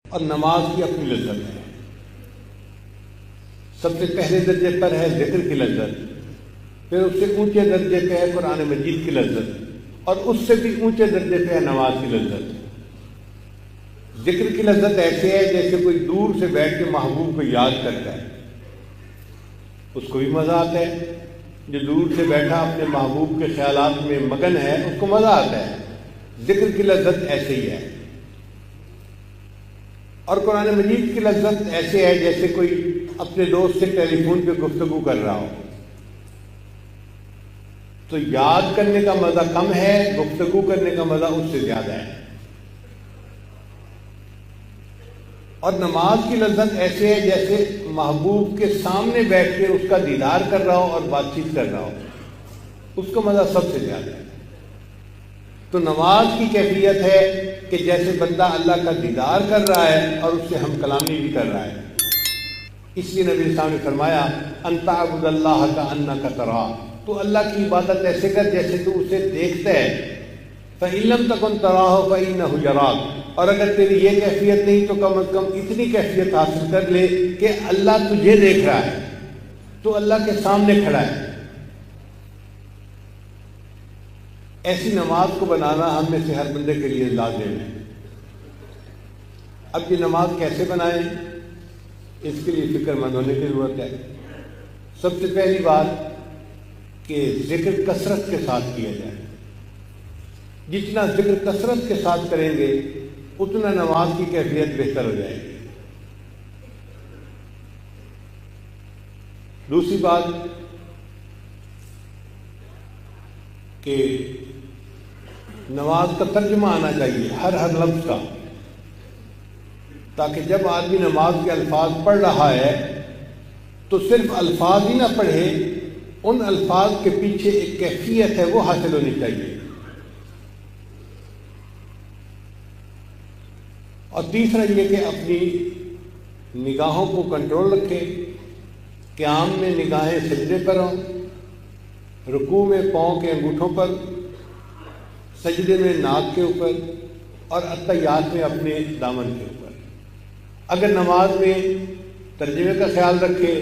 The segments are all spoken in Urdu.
اور نماز کی اپنی لذت ہے۔ سب سے پہلے درجے پر ہے ذکر کی لذت، پھر اس سے اونچے درجے پہ ہے قرآن مجید کی لذت، اور اس سے بھی اونچے درجے پہ ہے نماز کی لذت۔ ذکر کی لذت ایسے ہے جیسے کوئی دور سے بیٹھ کے محبوب کو یاد کرتا ہے، اس کو بھی مزہ آتا ہے۔ جو دور سے بیٹھا اپنے محبوب کے خیالات میں مگن ہے اس کو مزہ آتا ہے۔ ذکر کی لذت ایسے ہی ہے۔ اور قرآن مجید کی لذت ایسے ہے جیسے کوئی اپنے دوست سے ٹیلی فون پہ گفتگو کر رہا ہو۔ تو یاد کرنے کا مزہ کم ہے، گفتگو کرنے کا مزہ اس سے زیادہ ہے۔ اور نماز کی لذت ایسے ہے جیسے محبوب کے سامنے بیٹھ کے اس کا دیدار کر رہا ہو اور بات چیت کر رہا ہو، اس کا مزہ سب سے زیادہ ہے۔ تو نماز کی کیفیت ہے کہ جیسے بندہ اللہ کا دیدار کر رہا ہے اور اس سے ہم کلامی بھی کر رہا ہے۔ اس لیے نبی صاحب نے فرمایا ان تعبد اللہ کأنک تراہ، تو اللہ کی عبادت ایسے کر جیسے تو اسے دیکھتا ہے۔ فإن لم تكن تراہ فإنہ یراک، اور اگر تیری یہ کیفیت نہیں تو کم از کم اتنی کیفیت حاصل کر لے کہ اللہ تجھے دیکھ رہا ہے، تو اللہ کے سامنے کھڑا ہے۔ ایسی نماز کو بنانا ہم میں سے ہر بندے کے لیے لازم ہے۔ اب یہ نماز کیسے بنائیں، اس کے لیے فکر مند ہونے کی ضرورت ہے۔ سب سے پہلی بات کہ ذکر کثرت کے ساتھ کیا جائے۔ جتنا ذکر کثرت کے ساتھ کریں گے اتنا نماز کی کیفیت بہتر ہو جائے گی۔ دوسری بات کہ نماز کا ترجمہ آنا چاہیے ہر لفظ کا، تاکہ جب آدمی نماز کے الفاظ پڑھ رہا ہے تو صرف الفاظ ہی نہ پڑھے، ان الفاظ کے پیچھے ایک کیفیت ہے وہ حاصل ہونی چاہیے۔ اور تیسرا یہ کہ اپنی نگاہوں کو کنٹرول رکھے، قیام میں نگاہیں سجدے پر ہوں، رکوع میں پاؤں کے انگوٹھوں پر، سجدے میں ناک کے اوپر، اور اتحیات میں اپنے دامن کے اوپر۔ اگر نماز میں ترجمے کا خیال رکھے،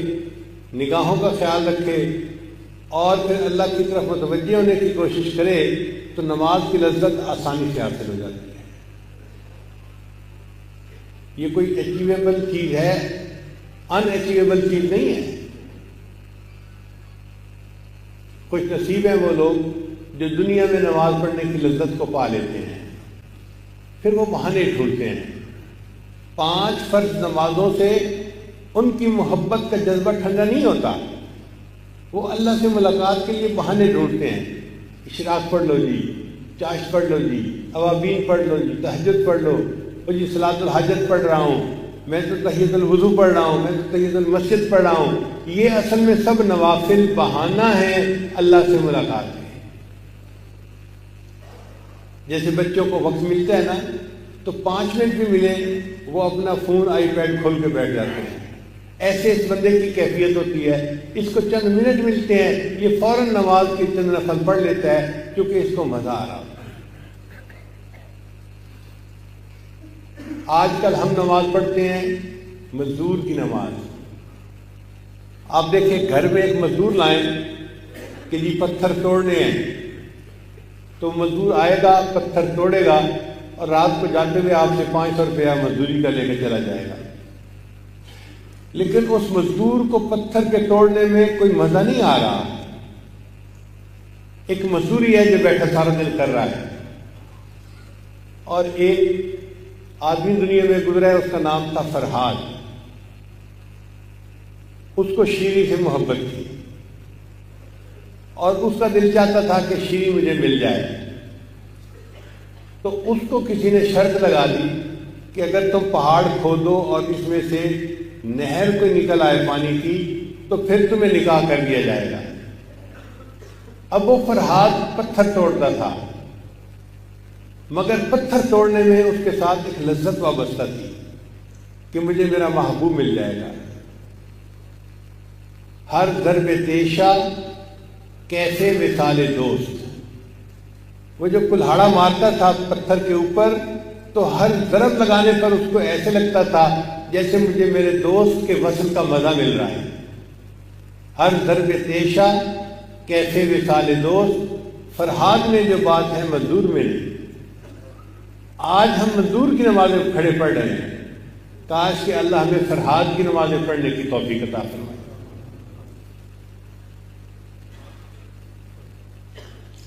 نگاہوں کا خیال رکھے اور پھر اللہ کی طرف متوجہ ہونے کی کوشش کرے تو نماز کی لذت آسانی سے حاصل ہو جاتی ہے۔ یہ کوئی اچیویبل چیز ہے، ان اچیویبل چیز نہیں ہے۔ خوش نصیب ہیں وہ لوگ جو دنیا میں نماز پڑھنے کی لذت کو پا لیتے ہیں، پھر وہ بہانے ڈھونڈتے ہیں۔ 5 فرض نمازوں سے ان کی محبت کا جذبہ ٹھنڈا نہیں ہوتا، وہ اللہ سے ملاقات کے لیے بہانے ڈھونڈتے ہیں۔ اشراق پڑھ لو جی، چاشت پڑھ لو جی، اوابین پڑھ لو جی، تہجد پڑھ لو، اور جی صلاۃ الحاجت پڑھ رہا ہوں، میں تو تحیۃ الوضو پڑھ رہا ہوں، میں تو تحیۃ المسجد پڑھ رہا ہوں۔ یہ اصل میں سب نوافل بہانہ ہے اللہ سے ملاقات کے۔ جیسے بچوں کو وقت ملتا ہے نا تو 5 منٹ بھی ملے وہ اپنا فون آئی پیڈ کھول کے بیٹھ جاتے ہیں۔ ایسے اس بندے کی کیفیت ہوتی ہے، اس کو چند منٹ ملتے ہیں، یہ فوراً نماز کی چند نفل پڑھ لیتا ہے کیونکہ اس کو مزہ آ رہا ہوتا ہے۔ آج کل ہم نماز پڑھتے ہیں مزدور کی نماز۔ آپ دیکھیں گھر میں ایک مزدور لائیں کہ جی پتھر توڑنے ہیں، تو مزدور آئے گا، پتھر توڑے گا اور رات کو جاتے ہوئے آپ سے 500 روپیہ مزدوری کا لے کے چلا جائے گا۔ لیکن اس مزدور کو پتھر کے توڑنے میں کوئی مزہ نہیں آ رہا۔ ایک مزدوری ہے جو بیٹھا سارا دن کر رہا ہے، اور ایک آدمی دنیا میں گزرا ہے، اس کا نام تھا فرحاد۔ اس کو شیری سے محبت تھی اور اس کا دل چاہتا تھا کہ شیری مجھے مل جائے، تو اس کو کسی نے شرط لگا دی کہ اگر تم پہاڑ کھودو اور اس میں سے نہر کوئی نکل آئے پانی کی تو پھر تمہیں نکاح کر دیا جائے گا۔ اب وہ فرحاد پتھر توڑتا تھا، مگر پتھر توڑنے میں اس کے ساتھ ایک لذت وابستہ تھی کہ مجھے میرا محبوب مل جائے گا۔ ہر ضرب تیشہ کیسے مثال دوست، وہ جو کلہاڑا مارتا تھا پتھر کے اوپر تو ہر ضرب لگانے پر اس کو ایسے لگتا تھا جیسے مجھے میرے دوست کے وصل کا مزہ مل رہا ہے. ہر ضرب تیشہ کیسے وصال دوست، فرحاد میں جو بات ہے مزدور میں نہیں. آج ہم مزدور کی نمازیں کھڑے پڑھ رہے ہیں، کاش کہ اللہ ہمیں فرحاد کی نمازیں پڑھنے کی توفیق عطا فرمائے.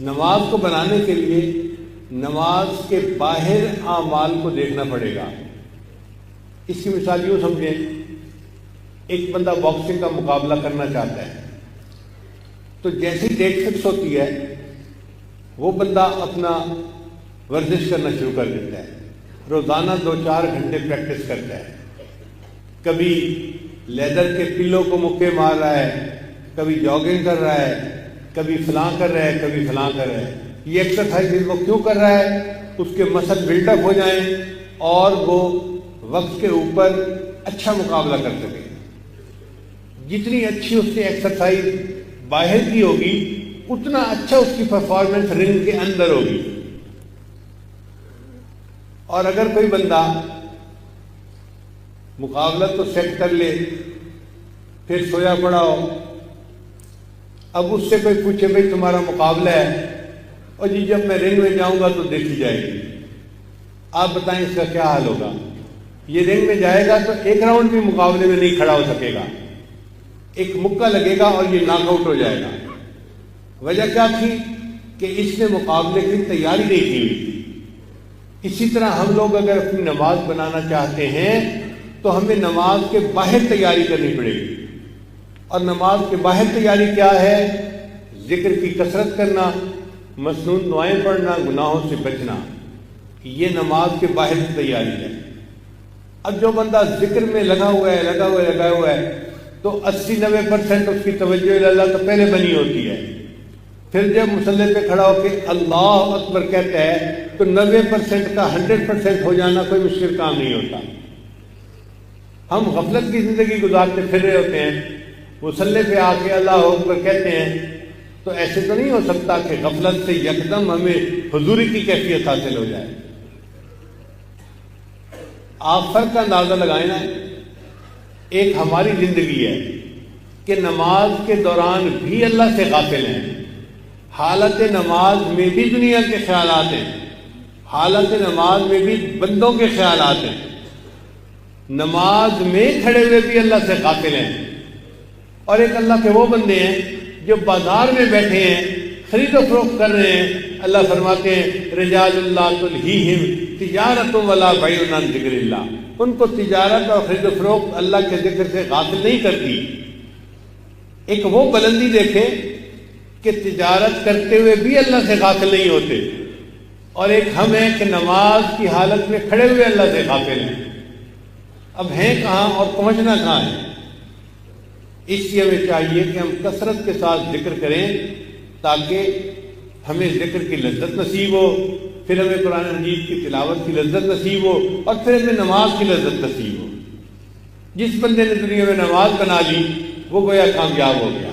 نماز کو بنانے کے لیے نماز کے باہر اعمال کو دیکھنا پڑے گا. اس کی مثال یوں سمجھیں، ایک بندہ باکسنگ کا مقابلہ کرنا چاہتا ہے تو جیسی ڈیٹ فکس ہوتی ہے وہ بندہ اپنا ورزش کرنا شروع کر دیتا ہے. روزانہ 2-4 گھنٹے پریکٹس کرتا ہے. کبھی لیدر کے پلوں کو مکے مار رہا ہے، کبھی جاگنگ کر رہا ہے، کبھی فلاں کر رہا ہے، کبھی فلاں کر رہا ہے. یہ ایکسرسائز وہ کیوں کر رہا ہے؟ اس کے مسل بلڈ اپ ہو جائیں اور وہ وقت کے اوپر اچھا مقابلہ کر سکے. جتنی اچھی اس کی ایکسرسائز باہر کی ہوگی اتنا اچھا اس کی پرفارمنس رنگ کے اندر ہوگی. اور اگر کوئی بندہ مقابلہ تو سیٹ کر لے پھر سویا پڑا ہو، اب اس سے کوئی پوچھے بھائی تمہارا مقابلہ ہے، اور جی جب میں رنگ میں جاؤں گا تو دیکھی جائے گی، آپ بتائیں اس کا کیا حال ہوگا؟ یہ رنگ میں جائے گا تو ایک راؤنڈ بھی مقابلے میں نہیں کھڑا ہو سکے گا، ایک مکہ لگے گا اور یہ ناک آؤٹ ہو جائے گا. وجہ کیا تھی؟ کہ اس نے مقابلے کی تیاری نہیں کی ہوئی تھی. اسی طرح ہم لوگ اگر اپنی نماز بنانا چاہتے ہیں تو ہمیں نماز کے باہر تیاری کرنی پڑے گی. اور نماز کے باہر تیاری کیا ہے؟ ذکر کی کثرت کرنا، مسنون دعائیں پڑھنا، گناہوں سے بچنا. یہ نماز کے باہر کی تیاری ہے. اب جو بندہ ذکر میں لگا ہوا ہے تو 80-90% اس کی توجہ اللہ تو پہلے بنی ہوتی ہے. پھر جب مصلی پہ کھڑا ہو کے اللہ اکبر کہتا ہے تو 90% کا 100% ہو جانا کوئی مشکل کام نہیں ہوتا. ہم غفلت کی زندگی گزارتے پھر رہے ہوتے ہیں، مصلی پہ آ کے اللہ اکبر کہتے ہیں، تو ایسے تو نہیں ہو سکتا کہ غفلت سے یکدم ہمیں حضوری کی کیفیت حاصل ہو جائے. آپ فرق کا اندازہ لگائیں نا. ایک ہماری زندگی ہے کہ نماز کے دوران بھی اللہ سے غافل ہیں، حالت نماز میں بھی دنیا کے خیالات ہیں، حالت نماز میں بھی بندوں کے خیالات ہیں، نماز میں کھڑے ہوئے بھی اللہ سے غافل ہیں. اور ایک اللہ کے وہ بندے ہیں جو بازار میں بیٹھے ہیں، خرید و فروخت کر رہے ہیں. اللہ فرماتے ہیں رجال اللہ تلہیہم تجارت ولا بیع عن ذکر اللہ. ان کو تجارت اور خرید و فروخت اللہ کے ذکر سے غافل نہیں کرتی. ایک وہ بلندی دیکھیں کہ تجارت کرتے ہوئے بھی اللہ سے غافل نہیں ہوتے، اور ایک ہم ہیں کہ نماز کی حالت میں کھڑے ہوئے اللہ سے غافل ہیں. اب ہیں کہاں اور پہنچنا کہاں ہے؟ اس لیے ہمیں چاہیے کہ ہم کثرت کے ساتھ ذکر کریں تاکہ ہمیں ذکر کی لذت نصیب ہو، پھر ہمیں قرآن مجید کی تلاوت کی لذت نصیب ہو، اور پھر ہمیں نماز کی لذت نصیب ہو. جس بندے نے دنیا میں نماز بنا لی وہ گویا کامیاب ہو گیا.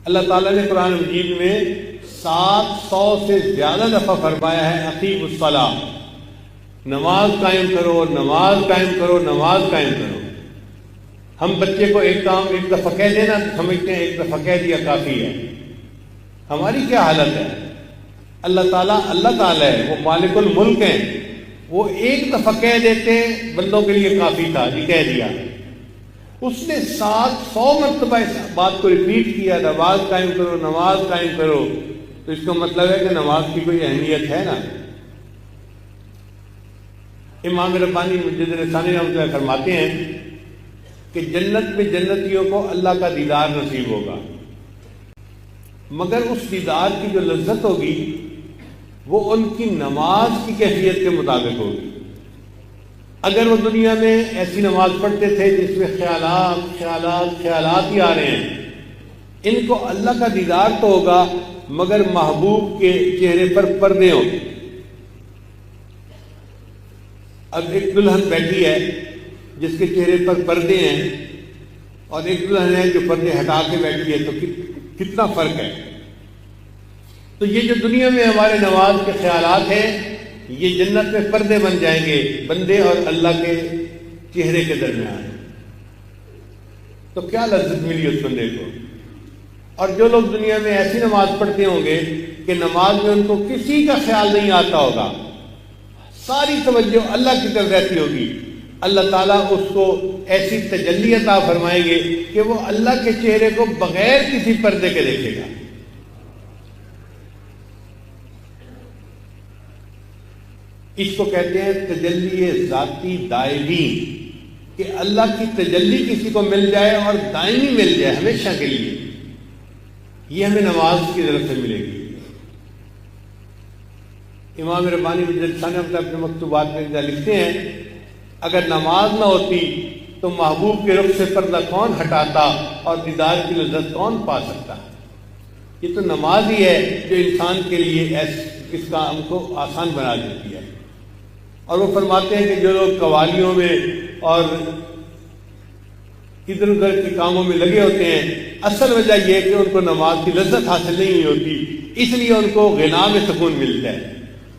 اللہ تعالیٰ نے قرآن مجید میں 700 سے زیادہ دفعہ فرمایا ہے اقیموا الصلاۃ، نماز قائم کرو، نماز قائم کرو، نماز قائم کرو. ہم بچے کو ایک کام ایک دفعہ کہہ دینا تو سمجھتے ہیں ایک دفعہ کہہ دیا کافی ہے. ہماری کیا حالت ہے؟ اللہ تعالیٰ ہے، وہ مالک الملک ہیں، وہ ایک دفعہ کہہ دیتے بندوں کے لیے کافی تھا، جی کہہ دیا. اس نے 700 مرتبہ اس بات کو ریپیٹ کیا، نماز قائم کرو، نماز قائم کرو. تو اس کا مطلب ہے کہ نماز کی کوئی اہمیت ہے نا. امام ربانی مجدد ثانی رحمۃ اللہ فرماتے ہیں کہ جنت میں جنتیوں کو اللہ کا دیدار نصیب ہوگا، مگر اس دیدار کی جو لذت ہوگی وہ ان کی نماز کی کیفیت کے مطابق ہوگی. اگر وہ دنیا میں ایسی نماز پڑھتے تھے جس میں خیالات ہی آ رہے ہیں، ان کو اللہ کا دیدار تو ہوگا مگر محبوب کے چہرے پر پردے ہوں. اب ایک دلہن بیٹھی ہے جس کے چہرے پر پردے ہیں، اور ایک دلہن ہے جو پردے ہٹا کے بیٹھی ہے، تو کتنا فرق ہے. تو یہ جو دنیا میں ہمارے نماز کے خیالات ہیں یہ جنت میں پردے بن جائیں گے بندے اور اللہ کے چہرے کے درمیان. تو کیا لذت ملی اس بندے کو. اور جو لوگ دنیا میں ایسی نماز پڑھتے ہوں گے کہ نماز میں ان کو کسی کا خیال نہیں آتا ہوگا, ساری توجہ اللہ کی طرف رہتی ہوگی, اللہ تعالیٰ اس کو ایسی تجلی عطا فرمائیں گے کہ وہ اللہ کے چہرے کو بغیر کسی پردے کے دیکھے گا. اس کو کہتے ہیں تجلی ذاتی دائمی, کہ اللہ کی تجلی کسی کو مل جائے اور دائمی مل جائے ہمیشہ کے لیے. یہ ہمیں نماز کی طرف سے ملے گی. امام ربانی اپنے مکتوبات میں لکھتے ہیں اگر نماز نہ ہوتی تو محبوب کے رخ سے پردہ کون ہٹاتا اور دیدار کی لذت کون پا سکتا. یہ تو نماز ہی ہے جو انسان کے لیے اس کام کو آسان بنا دیتی ہے. اور وہ فرماتے ہیں کہ جو لوگ قوالیوں میں اور ادھر ادھر کے کاموں میں لگے ہوتے ہیں, اصل وجہ یہ ہے کہ ان کو نماز کی لذت حاصل نہیں ہوتی, اس لیے ان کو غنا میں سکون ملتا ہے,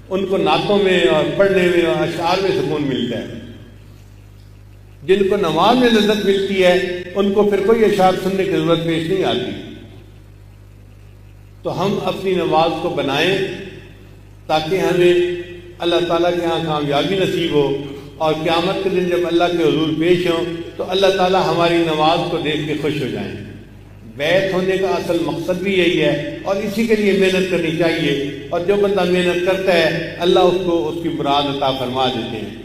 ان کو نعتوں میں اور پڑھنے میں اور اشعار میں سکون ملتا ہے. جن کو نماز میں لذت ملتی ہے ان کو پھر کوئی اشعار سننے کی ضرورت پیش نہیں آتی. تو ہم اپنی نماز کو بنائیں تاکہ ہمیں اللہ تعالیٰ کے ہاں کامیابی نصیب ہو, اور قیامت کے دن جب اللہ کے حضور پیش ہوں تو اللہ تعالیٰ ہماری نماز کو دیکھ کے خوش ہو جائیں. بیعت ہونے کا اصل مقصد بھی یہی ہے, اور اسی کے لیے محنت کرنی چاہیے. اور جو بندہ محنت کرتا ہے اللہ اس کو اس کی مراد عطا فرما دیتے ہیں.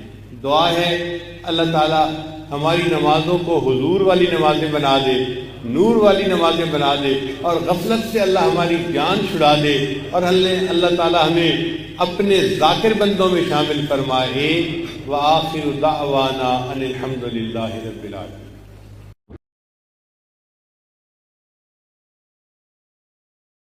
دعا ہے اللہ تعالیٰ ہماری نمازوں کو حضور والی نمازیں بنا دے, نور والی نمازیں بنا دے, اور غفلت سے اللہ ہماری جان چھڑا دے, اور اللہ تعالیٰ ہمیں اپنے ذاکر بندوں میں شامل فرمائے. وآخر دعوانا ان الحمد للہ رب العالمین.